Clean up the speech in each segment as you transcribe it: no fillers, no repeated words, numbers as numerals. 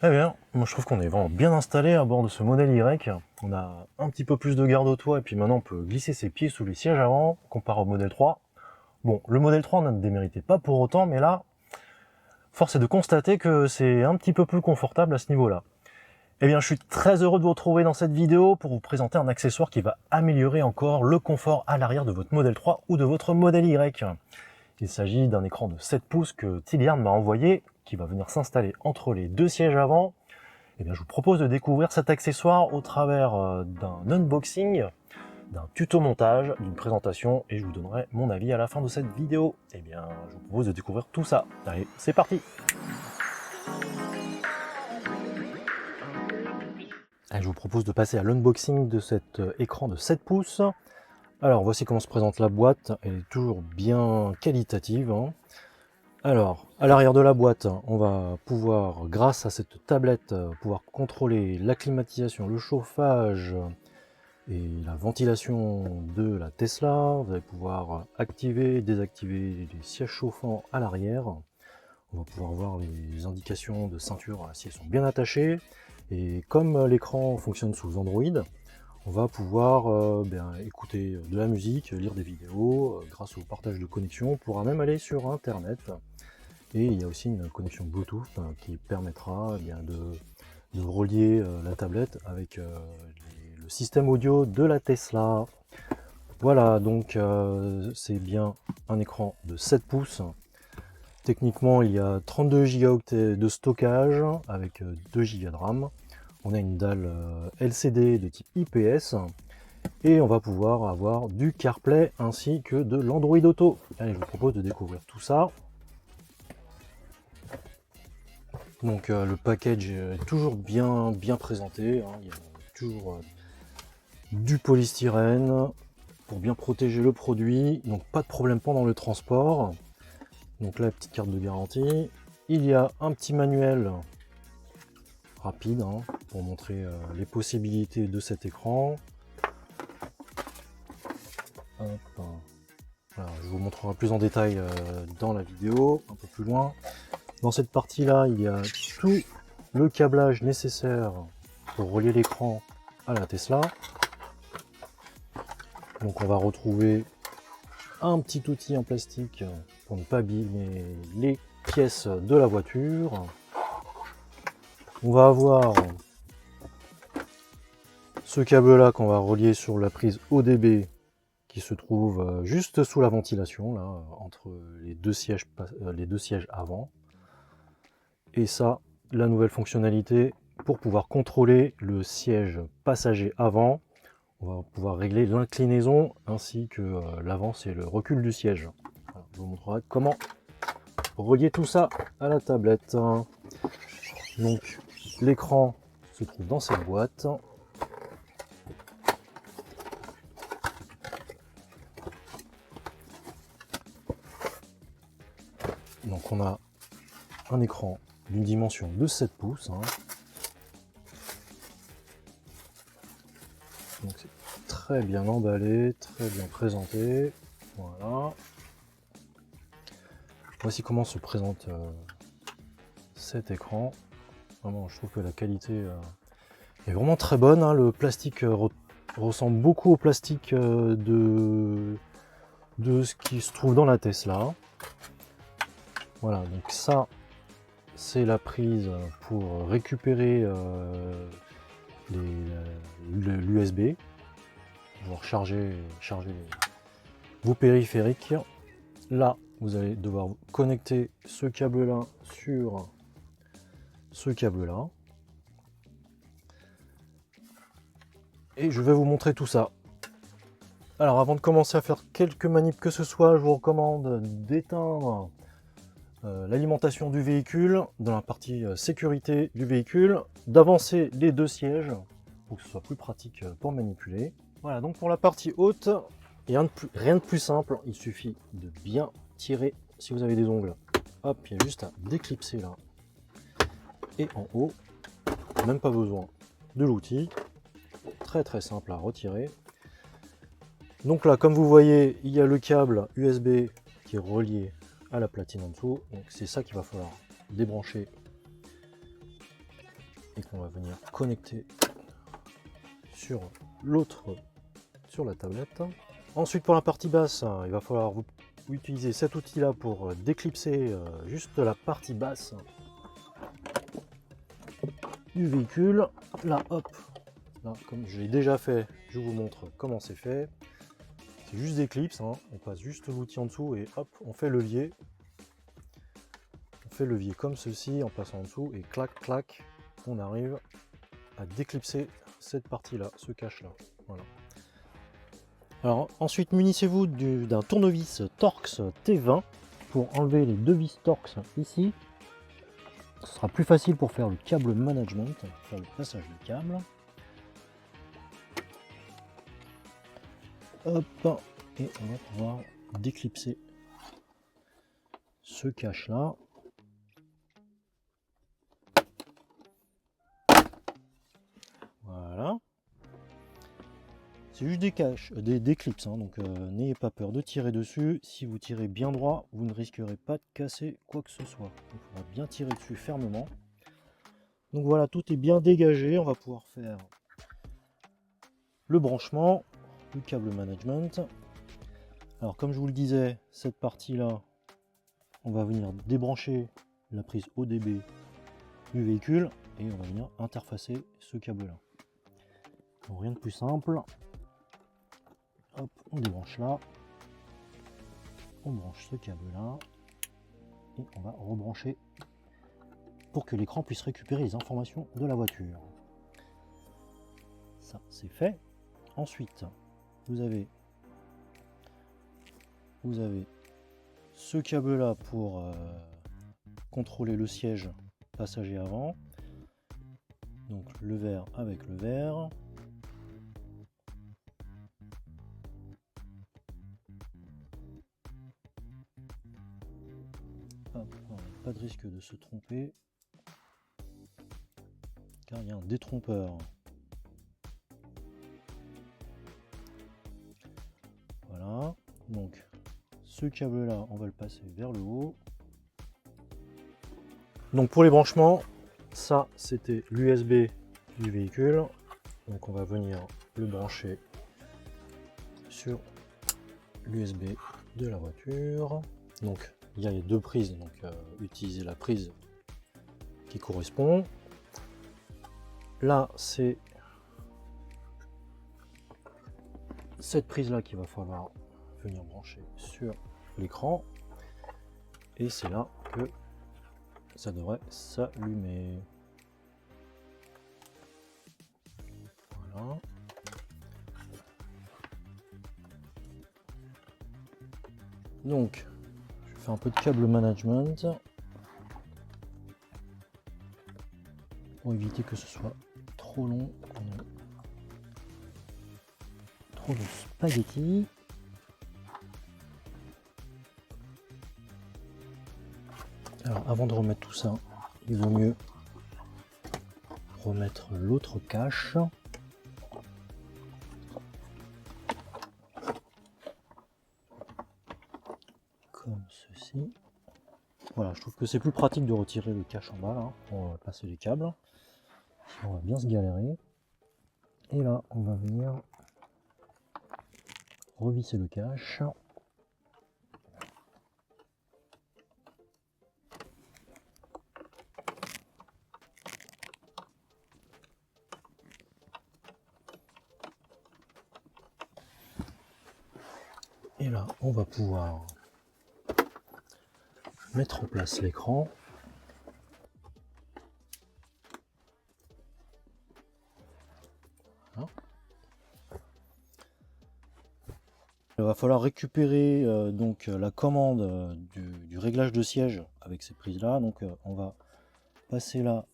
Eh bien, moi je trouve qu'on est vraiment bien installé à bord de ce modèle Y. On a un petit peu plus de garde au toit et puis maintenant on peut glisser ses pieds sous les sièges avant, comparé au modèle 3. Bon, le modèle 3 ne déméritait pas pour autant, mais là, force est de constater que c'est un petit peu plus confortable à ce niveau-là. Eh bien, je suis très heureux de vous retrouver dans cette vidéo pour vous présenter un accessoire qui va améliorer encore le confort à l'arrière de votre modèle 3 ou de votre modèle Y. Il s'agit d'un écran de 7 pouces que Tilliard m'a envoyé, qui va venir s'installer entre les deux sièges avant. Eh bien, je vous propose de découvrir cet accessoire au travers d'un unboxing, d'un tuto montage, d'une présentation, et je vous donnerai mon avis à la fin de cette vidéo. Eh bien, je vous propose de découvrir tout ça. Allez, c'est parti! Allez, je vous propose de passer à l'unboxing de cet écran de 7 pouces. Alors, voici comment se présente la boîte. Elle est toujours bien qualitative, hein. Alors, à l'arrière de la boîte, on va pouvoir, grâce à cette tablette, pouvoir contrôler la climatisation, le chauffage et la ventilation de la Tesla. Vous allez pouvoir activer et désactiver les sièges chauffants à l'arrière. On va pouvoir voir les indications de ceinture si elles sont bien attachées. Et comme l'écran fonctionne sous Android, on va pouvoir écouter de la musique, lire des vidéos, grâce au partage de connexion. On pourra même aller sur Internet. Et il y a aussi une connexion Bluetooth qui permettra de relier la tablette avec le système audio de la Tesla. Voilà, donc c'est bien un écran de 7 pouces. Techniquement, il y a 32 Go de stockage avec 2 Go de RAM. On a une dalle LCD de type IPS. Et on va pouvoir avoir du CarPlay ainsi que de l'Android Auto. Allez, je vous propose de découvrir tout ça. Donc le package est toujours bien présenté, hein. Il y a toujours du polystyrène pour bien protéger le produit, donc pas de problème pendant le transport. Donc là, petite carte de garantie. Il y a un petit manuel rapide, hein, pour montrer les possibilités de cet écran. Hop. Voilà, je vous montrerai plus en détail dans la vidéo, un peu plus loin. Dans cette partie-là, il y a tout le câblage nécessaire pour relier l'écran à la Tesla. Donc on va retrouver un petit outil en plastique pour ne pas abîmer les pièces de la voiture. On va avoir ce câble-là qu'on va relier sur la prise ODB qui se trouve juste sous la ventilation, là, entre les deux sièges avant. Et ça, la nouvelle fonctionnalité pour pouvoir contrôler le siège passager avant. On va pouvoir régler l'inclinaison ainsi que l'avance et le recul du siège. Voilà, je vous montrerai comment relier tout ça à la tablette. Donc l'écran se trouve dans cette boîte. Donc on a un écran d'une dimension de 7 pouces. Donc c'est très bien emballé, très bien présenté. Voilà. Voici comment se présente cet écran. Vraiment, je trouve que la qualité est vraiment très bonne, hein. Le plastique ressemble beaucoup au plastique de ce qui se trouve dans la Tesla. Voilà, donc ça, c'est la prise pour récupérer l'USB, pouvoir charger vos périphériques. Là, vous allez devoir connecter ce câble-là sur ce câble-là. Et je vais vous montrer tout ça. Alors avant de commencer à faire quelques manips que ce soit, je vous recommande d'éteindre l'alimentation du véhicule dans la partie sécurité du véhicule, d'avancer les deux sièges pour que ce soit plus pratique pour manipuler. Voilà, donc pour la partie haute, rien de plus simple, il suffit de bien tirer si vous avez des ongles. Hop, il y a juste à déclipser là. Et en haut, même pas besoin de l'outil. Très simple à retirer. Donc là, comme vous voyez, il y a le câble USB qui est relié à la platine en dessous. Donc c'est ça qu'il va falloir débrancher et qu'on va venir connecter sur l'autre, sur la tablette. Ensuite pour la partie basse, il va falloir vous utiliser cet outil là pour déclipser juste la partie basse du véhicule. Là hop, là, comme je l'ai déjà fait, je vous montre comment c'est fait. C'est juste des clips, hein. On passe juste l'outil en dessous et hop, on fait levier. On fait levier comme ceci en passant en dessous et clac clac, on arrive à déclipser cette partie là, ce cache là. Voilà. Alors ensuite munissez-vous d'un tournevis Torx T20 pour enlever les deux vis Torx ici. Ce sera plus facile pour faire le câble management, faire le passage du câble. Hop, et on va pouvoir déclipser ce cache là. Voilà. C'est juste des caches, des clips, hein, donc n'ayez pas peur de tirer dessus. Si vous tirez bien droit, vous ne risquerez pas de casser quoi que ce soit. Il faudra bien tirer dessus fermement. Donc voilà, tout est bien dégagé. On va pouvoir faire le branchement du câble management. Alors comme je vous le disais, cette partie-là, on va venir débrancher la prise ODB du véhicule et on va venir interfacer ce câble-là. Rien de plus simple. Hop, on débranche là, on branche ce câble là et on va rebrancher pour que l'écran puisse récupérer les informations de la voiture. Ça c'est fait. Ensuite vous avez ce câble là pour contrôler le siège passager avant, donc le vert avec le vert. Pas de risque de se tromper car il y a un détrompeur. Voilà, donc ce câble là on va le passer vers le haut. Donc pour les branchements, ça c'était l'USB du véhicule, donc on va venir le brancher sur l'USB de la voiture. Donc il y a les deux prises, donc utilisez la prise qui correspond. Là c'est cette prise là qu'il va falloir venir brancher sur l'écran et c'est là que ça devrait s'allumer. Voilà. Donc je fais un peu de câble management pour éviter que ce soit trop long, trop de spaghettis. Alors avant de remettre tout ça, il vaut mieux remettre l'autre cache. Comme ceci. Voilà, je trouve que c'est plus pratique de retirer le cache en bas là, pour passer les câbles. On va bien se galérer. Et là, on va venir revisser le cache. Et là, on va pouvoir mettre en place l'écran. Voilà. Il va falloir récupérer donc la commande du réglage de siège avec ces prises là. Donc on va passer là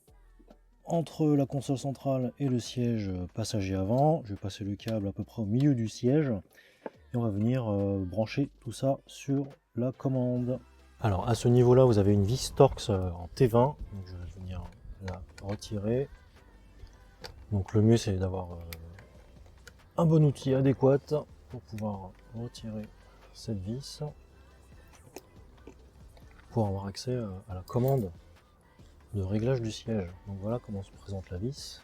entre la console centrale et le siège passager avant. Je vais passer le câble à peu près au milieu du siège et on va venir brancher tout ça sur la commande. Alors à ce niveau là vous avez une vis Torx en T20, donc je vais venir la retirer. Donc le mieux c'est d'avoir un bon outil adéquat pour pouvoir retirer cette vis pour avoir accès à la commande de réglage du siège. Donc voilà comment se présente la vis.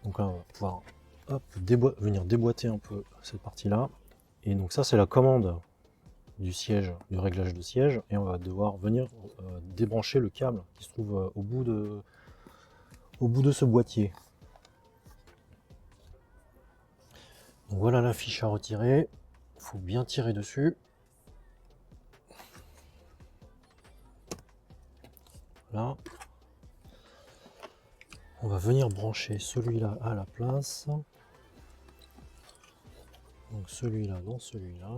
Donc là on va pouvoir hop, venir déboîter un peu cette partie-là. Et donc ça c'est la commande du siège, du réglage de siège, et on va devoir venir débrancher le câble qui se trouve au bout de ce boîtier. Donc voilà la fiche à retirer, il faut bien tirer dessus. Là, on va venir brancher celui-là à la place. Donc celui-là dans celui-là.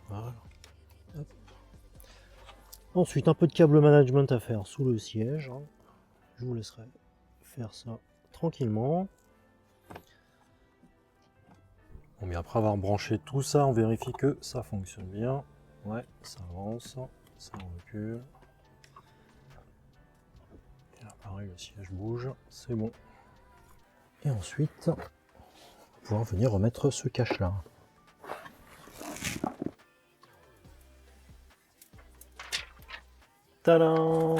Voilà. Hop. Ensuite, un peu de câble management à faire sous le siège. Je vous laisserai faire ça tranquillement. Bon, mais après avoir branché tout ça, on vérifie que ça fonctionne bien. Ouais, ça avance, ça recule. Et là, pareil, le siège bouge, c'est bon. Et ensuite, on va pouvoir venir remettre ce cache-là. Tadam!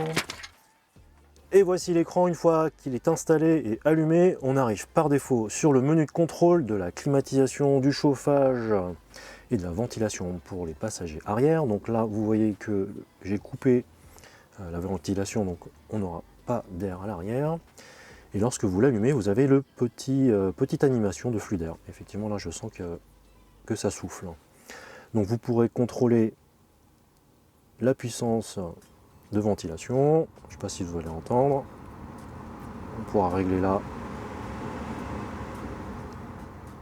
Et voici l'écran. Une fois qu'il est installé et allumé, on arrive par défaut sur le menu de contrôle de la climatisation, du chauffage et de la ventilation pour les passagers arrière. Donc là, vous voyez que j'ai coupé la ventilation, donc on n'aura pas d'air à l'arrière. Et lorsque vous l'allumez, vous avez le petite animation de flux d'air. Effectivement, là, je sens que ça souffle. Donc vous pourrez contrôler la puissance de ventilation. Je ne sais pas si vous allez entendre. On pourra régler là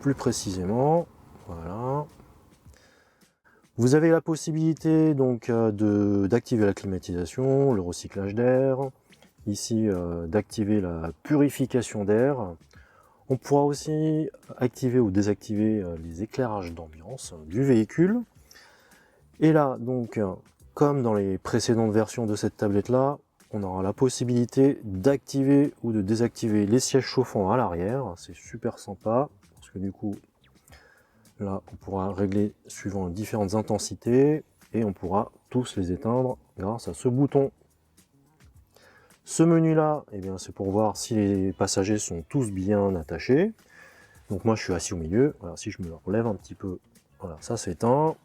plus précisément. Voilà. Vous avez la possibilité donc d'activer la climatisation, le recyclage d'air, ici d'activer la purification d'air. On pourra aussi activer ou désactiver les éclairages d'ambiance du véhicule. Et là, donc, comme dans les précédentes versions de cette tablette là, on aura la possibilité d'activer ou de désactiver les sièges chauffants à l'arrière. C'est super sympa parce que du coup, là, on pourra régler suivant différentes intensités et on pourra tous les éteindre grâce à ce bouton. Ce menu là, eh bien, c'est pour voir si les passagers sont tous bien attachés. Donc moi, je suis assis au milieu. Voilà, si je me relève un petit peu, voilà, ça s'éteint,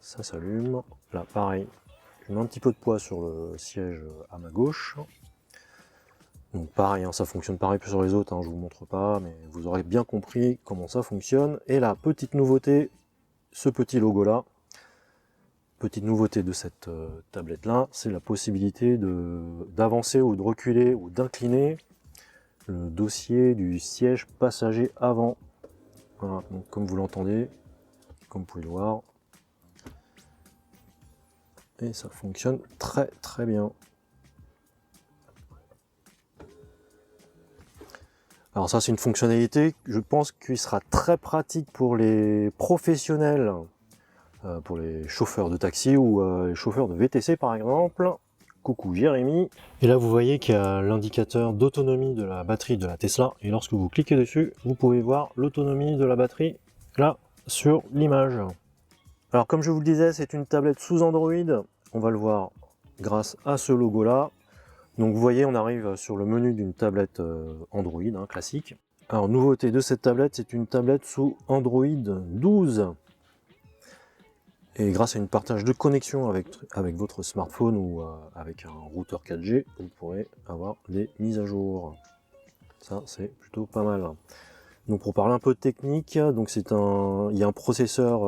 ça s'allume. Là, pareil. Je mets un petit peu de poids sur le siège à ma gauche. Donc pareil, hein, ça fonctionne pareil que sur les autres, hein, je vous montre pas, mais vous aurez bien compris comment ça fonctionne. Et la petite nouveauté, ce petit logo là, petite nouveauté de cette tablette là, c'est la possibilité d'avancer ou de reculer ou d'incliner le dossier du siège passager avant. Voilà, donc comme vous l'entendez, comme vous pouvez le voir, et ça fonctionne très très bien. Alors ça, c'est une fonctionnalité, je pense qu'il sera très pratique pour les professionnels, pour les chauffeurs de taxi ou les chauffeurs de VTC par exemple. Coucou Jérémy. Et là, vous voyez qu'il y a l'indicateur d'autonomie de la batterie de la Tesla. Et lorsque vous cliquez dessus, vous pouvez voir l'autonomie de la batterie là sur l'image. Alors comme je vous le disais, c'est une tablette sous Android. On va le voir grâce à ce logo là. Donc vous voyez, on arrive sur le menu d'une tablette Android hein, classique. Alors nouveauté de cette tablette, c'est une tablette sous Android 12. Et grâce à une partage de connexion avec votre smartphone ou avec un routeur 4G, vous pourrez avoir des mises à jour. Ça, c'est plutôt pas mal. Donc pour parler un peu de technique, donc il y a un processeur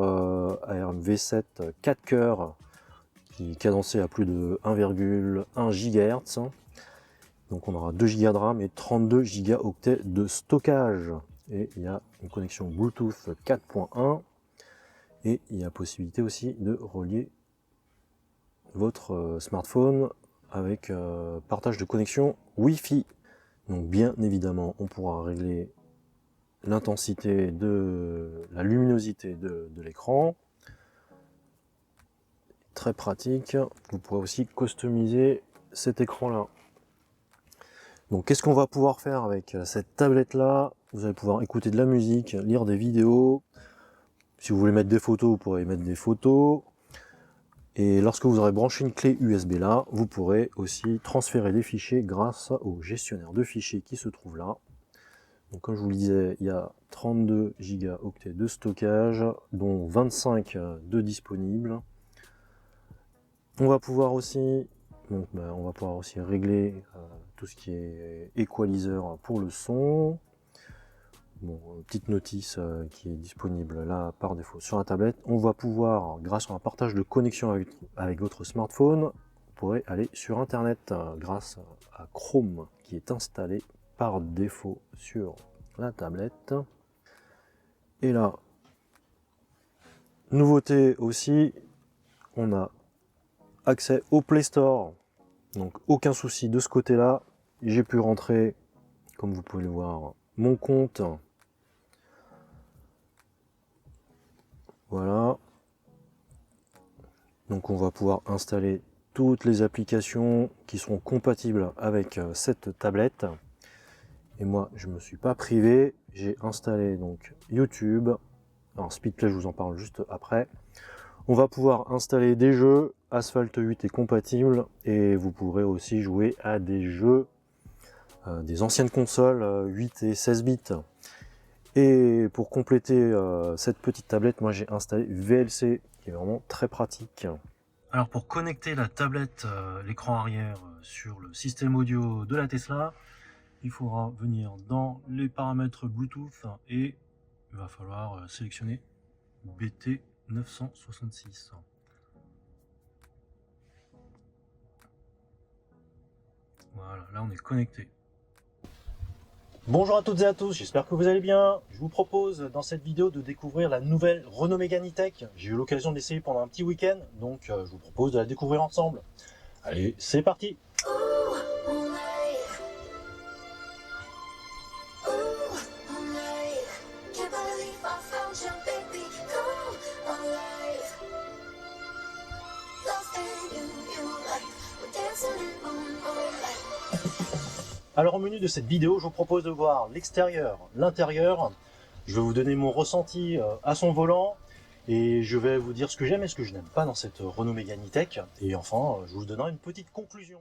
ARM V7 4 cœurs qui est cadencé à plus de 1,1 GHz. Donc on aura 2 Go de RAM et 32 Go de stockage. Et il y a une connexion Bluetooth 4.1. Et il y a possibilité aussi de relier votre smartphone avec partage de connexion Wi-Fi. Donc bien évidemment, on pourra régler l'intensité de la luminosité de l'écran. très pratique. Vous pourrez aussi customiser cet écran là. Donc qu'est-ce qu'on va pouvoir faire avec cette tablette là? Vous allez pouvoir écouter de la musique, lire des vidéos. Si vous voulez mettre des photos, vous pourrez mettre des photos. Et lorsque vous aurez branché une clé USB là, vous pourrez aussi transférer des fichiers grâce au gestionnaire de fichiers qui se trouve là. Donc comme je vous le disais, il y a 32 Go de stockage, dont 25 de disponibles. On va pouvoir aussi, régler tout ce qui est equalizer pour le son. Bon, petite notice qui est disponible là par défaut sur la tablette. On va pouvoir, grâce à un partage de connexion avec votre smartphone, vous pourrez aller sur internet grâce à Chrome qui est installé par défaut sur la tablette. Et là, nouveauté aussi, on a accès au Play Store. Donc aucun souci de ce côté-là. J'ai pu rentrer, comme vous pouvez le voir, mon compte. Voilà. Donc on va pouvoir installer toutes les applications qui seront compatibles avec cette tablette. Et moi, je me suis pas privé. J'ai installé donc YouTube. Alors Speedplay, je vous en parle juste après. On va pouvoir installer des jeux. Asphalt 8 est compatible et vous pourrez aussi jouer à des jeux des anciennes consoles 8 et 16 bits. Et pour compléter cette petite tablette, moi j'ai installé VLC, qui est vraiment très pratique. Alors pour connecter la tablette, l'écran arrière sur le système audio de la Tesla, il faudra venir dans les paramètres Bluetooth et il va falloir sélectionner BT966. Voilà, là on est connecté. Bonjour à toutes et à tous, j'espère que vous allez bien. Je vous propose dans cette vidéo de découvrir la nouvelle Renault Mégane E-Tech. J'ai eu l'occasion de l'essayer pendant un petit week-end, donc je vous propose de la découvrir ensemble. Allez, c'est parti! Alors au menu de cette vidéo, je vous propose de voir l'extérieur, l'intérieur. Je vais vous donner mon ressenti à son volant et je vais vous dire ce que j'aime et ce que je n'aime pas dans cette Renault Mégane E-Tech. Et enfin, je vous donnerai une petite conclusion.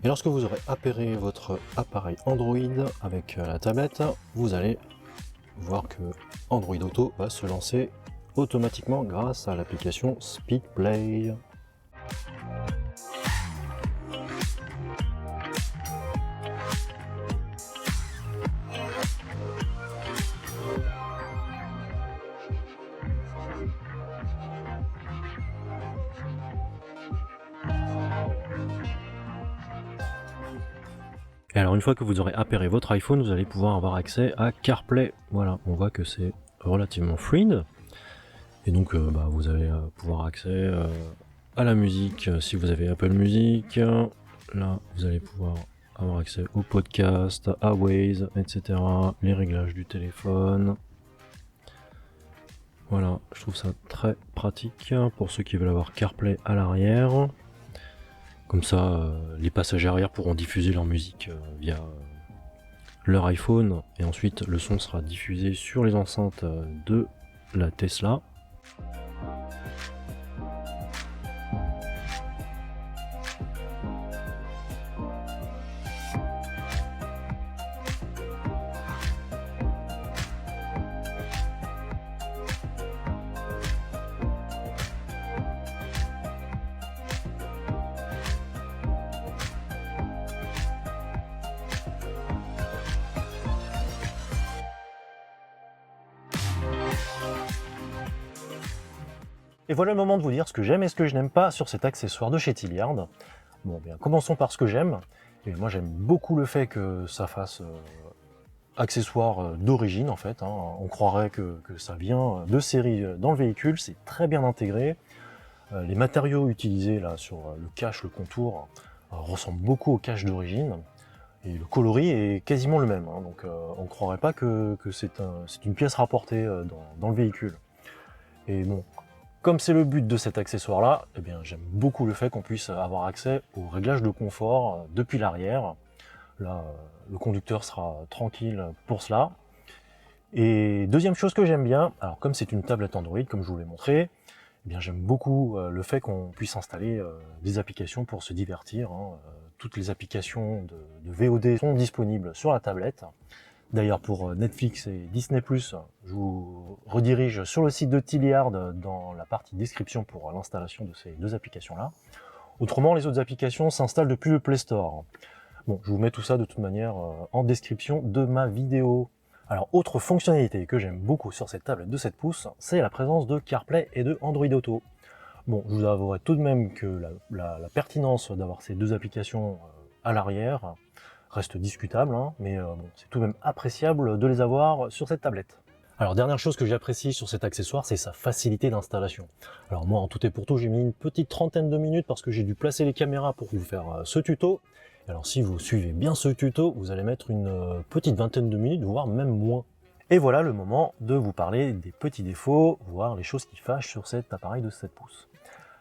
Et lorsque vous aurez appairé votre appareil Android avec la tablette, vous allez voir que Android Auto va se lancer automatiquement grâce à l'application Speedplay. Et alors une fois que vous aurez appairé votre iPhone, vous allez pouvoir avoir accès à CarPlay. Voilà, on voit que c'est relativement fluide. Et donc vous allez pouvoir accès à la musique si vous avez Apple Music. Là, vous allez pouvoir avoir accès au podcast, à Waze, etc. Les réglages du téléphone. Voilà, je trouve ça très pratique pour ceux qui veulent avoir CarPlay à l'arrière. Comme ça, les passagers arrière pourront diffuser leur musique via leur iPhone, et ensuite le son sera diffusé sur les enceintes de la Tesla. Et voilà le moment de vous dire ce que j'aime et ce que je n'aime pas sur cet accessoire de chez Tilliard. Bon, bien, commençons par ce que j'aime. Et moi, j'aime beaucoup le fait que ça fasse accessoire d'origine, en fait. Hein. On croirait que ça vient de série dans le véhicule. C'est très bien intégré. Les matériaux utilisés là sur le cache, le contour, ressemblent beaucoup au cache d'origine. Et le coloris est quasiment le même. Hein. Donc, on ne croirait pas que c'est une pièce rapportée dans le véhicule. Et bon, comme c'est le but de cet accessoire-là, eh bien, j'aime beaucoup le fait qu'on puisse avoir accès au réglage de confort depuis l'arrière. Là, le conducteur sera tranquille pour cela. Et deuxième chose que j'aime bien, alors comme c'est une tablette Android, comme je vous l'ai montré, eh bien, j'aime beaucoup le fait qu'on puisse installer des applications pour se divertir. Hein. Toutes les applications de VOD sont disponibles sur la tablette. D'ailleurs, pour Netflix et Disney+, je vous redirige sur le site de Tilliard dans la partie description pour l'installation de ces deux applications-là. Autrement, les autres applications s'installent depuis le Play Store. Bon, je vous mets tout ça de toute manière en description de ma vidéo. Alors, autre fonctionnalité que j'aime beaucoup sur cette tablette de 7 pouces, c'est la présence de CarPlay et de Android Auto. Bon, je vous avouerai tout de même que la pertinence d'avoir ces deux applications à l'arrière reste discutable, hein, mais bon, c'est tout de même appréciable de les avoir sur cette tablette. Alors, dernière chose que j'apprécie sur cet accessoire, c'est sa facilité d'installation. Alors moi, en tout et pour tout, j'ai mis une petite trentaine de minutes parce que j'ai dû placer les caméras pour vous faire ce tuto. Alors si vous suivez bien ce tuto, vous allez mettre une petite vingtaine de minutes, voire même moins. Et voilà le moment de vous parler des petits défauts, voire les choses qui fâchent sur cet appareil de 7 pouces.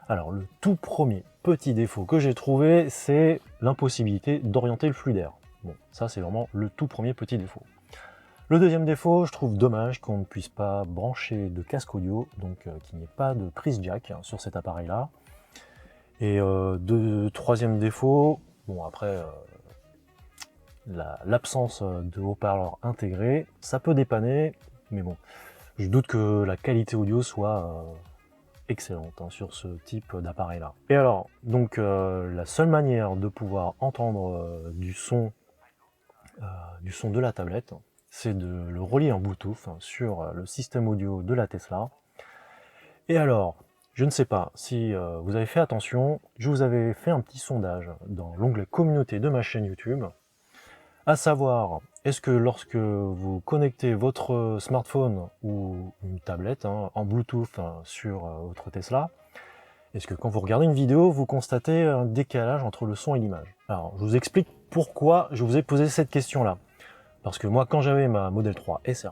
Alors le tout premier petit défaut que j'ai trouvé, c'est l'impossibilité d'orienter le flux d'air. Bon, ça c'est vraiment le tout premier petit défaut. Le deuxième défaut, je trouve dommage qu'on ne puisse pas brancher de casque audio, donc qu'il n'y ait pas de prise jack sur cet appareil-là. Et troisième défaut, bon après l'absence de haut-parleur intégré, ça peut dépanner, mais bon, je doute que la qualité audio soit excellente hein, sur ce type d'appareil là. Et alors, donc la seule manière de pouvoir entendre du son de la tablette, c'est de le relier en Bluetooth sur le système audio de la Tesla. Et alors, je ne sais pas si vous avez fait attention, je vous avais fait un petit sondage dans l'onglet communauté de ma chaîne YouTube, à savoir, est-ce que lorsque vous connectez votre smartphone ou une tablette en Bluetooth sur votre Tesla, est-ce que quand vous regardez une vidéo, vous constatez un décalage entre le son et l'image? Alors, je vous explique pourquoi je vous ai posé cette question-là. Parce que moi, quand j'avais ma Model 3 SR+,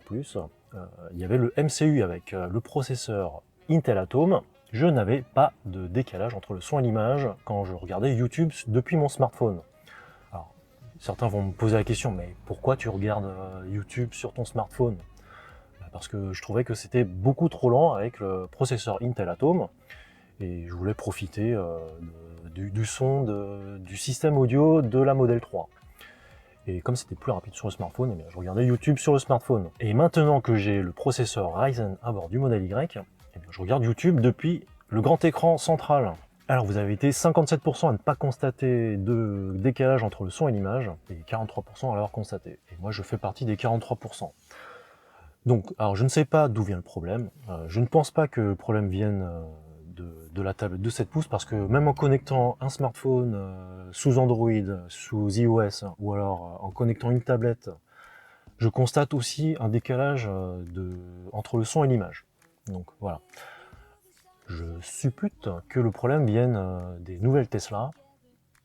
il y avait le MCU avec le processeur Intel Atom. Je n'avais pas de décalage entre le son et l'image quand je regardais YouTube depuis mon smartphone. Alors, certains vont me poser la question, mais pourquoi tu regardes YouTube sur ton smartphone? Parce que je trouvais que c'était beaucoup trop lent avec le processeur Intel Atom, et je voulais profiter du son du système audio de la Model 3. Et comme c'était plus rapide sur le smartphone, eh bien, je regardais YouTube sur le smartphone. Et maintenant que j'ai le processeur Ryzen à bord du modèle Y, eh bien, je regarde YouTube depuis le grand écran central. Alors vous avez été 57% à ne pas constater de décalage entre le son et l'image, et 43% à l'avoir constaté. Et moi je fais partie des 43%. Donc, alors je ne sais pas d'où vient le problème. Je ne pense pas que le problème vienne de la tablette de 7 pouces, parce que même en connectant un smartphone sous Android, sous iOS, ou alors en connectant une tablette, je constate aussi un décalage entre le son et l'image. Donc voilà. Je suppute que le problème vienne des nouvelles Tesla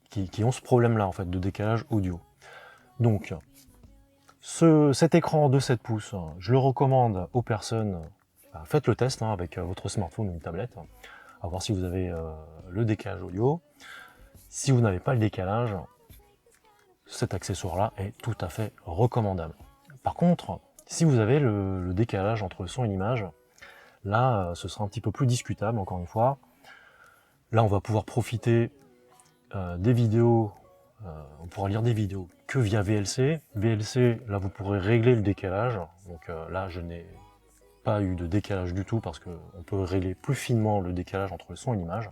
qui ont ce problème-là en fait de décalage audio. Donc cet écran de 7 pouces, je le recommande aux personnes. Faites le test avec votre smartphone ou une tablette, à voir si vous avez le décalage audio. si vous n'avez pas le décalage, cet accessoire-là est tout à fait recommandable. Par contre, si vous avez le décalage entre le son et l'image, là, ce sera un petit peu plus discutable, encore une fois. Là, on va pouvoir profiter des vidéos, on pourra lire des vidéos que via VLC. VLC, là, vous pourrez régler le décalage. Donc là, je n'ai pas eu de décalage du tout parce qu'on peut régler plus finement le décalage entre le son et l'image.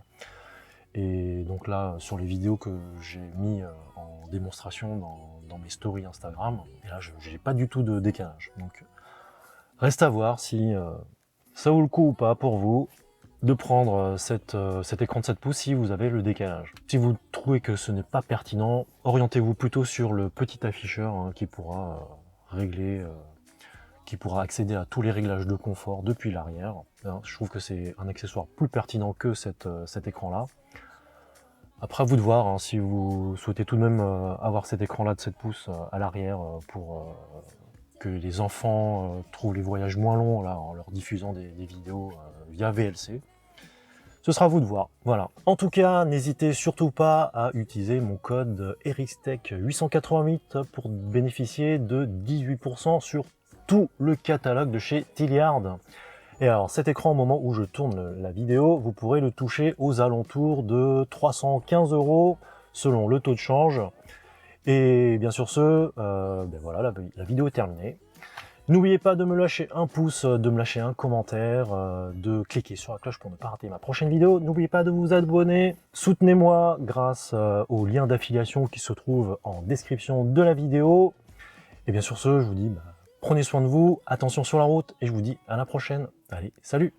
Et donc là, sur les vidéos que j'ai mis en démonstration dans mes stories Instagram, et là, je n'ai pas du tout de décalage. Donc, reste à voir si ça vaut le coup ou pas pour vous de prendre cet écran de 7 pouces si vous avez le décalage. Si vous trouvez que ce n'est pas pertinent, orientez-vous plutôt sur le petit afficheur hein, qui pourra régler, qui pourra accéder à tous les réglages de confort depuis l'arrière. Je trouve que c'est un accessoire plus pertinent que cet écran-là. Après, à vous de voir hein, si vous souhaitez tout de même avoir cet écran-là de 7 pouces à l'arrière pour que les enfants trouvent les voyages moins longs là, en leur diffusant des vidéos via VLC. Ce sera à vous de voir. Voilà. En tout cas, n'hésitez surtout pas à utiliser mon code ERISTECH888 pour bénéficier de 18% sur tout le catalogue de chez Tilliard. Et alors cet écran, au moment où je tourne la vidéo, vous pourrez le toucher aux alentours de 315 € selon le taux de change. Et bien sûr ben voilà, la vidéo est terminée. N'oubliez pas de me lâcher un pouce, de me lâcher un commentaire, de cliquer sur la cloche pour ne pas rater ma prochaine vidéo. N'oubliez pas de vous abonner. Soutenez-moi grâce au lien d'affiliation qui se trouve en description de la vidéo. Et bien sur ce, je vous dis, prenez soin de vous, attention sur la route, et je vous dis à la prochaine. Allez, salut!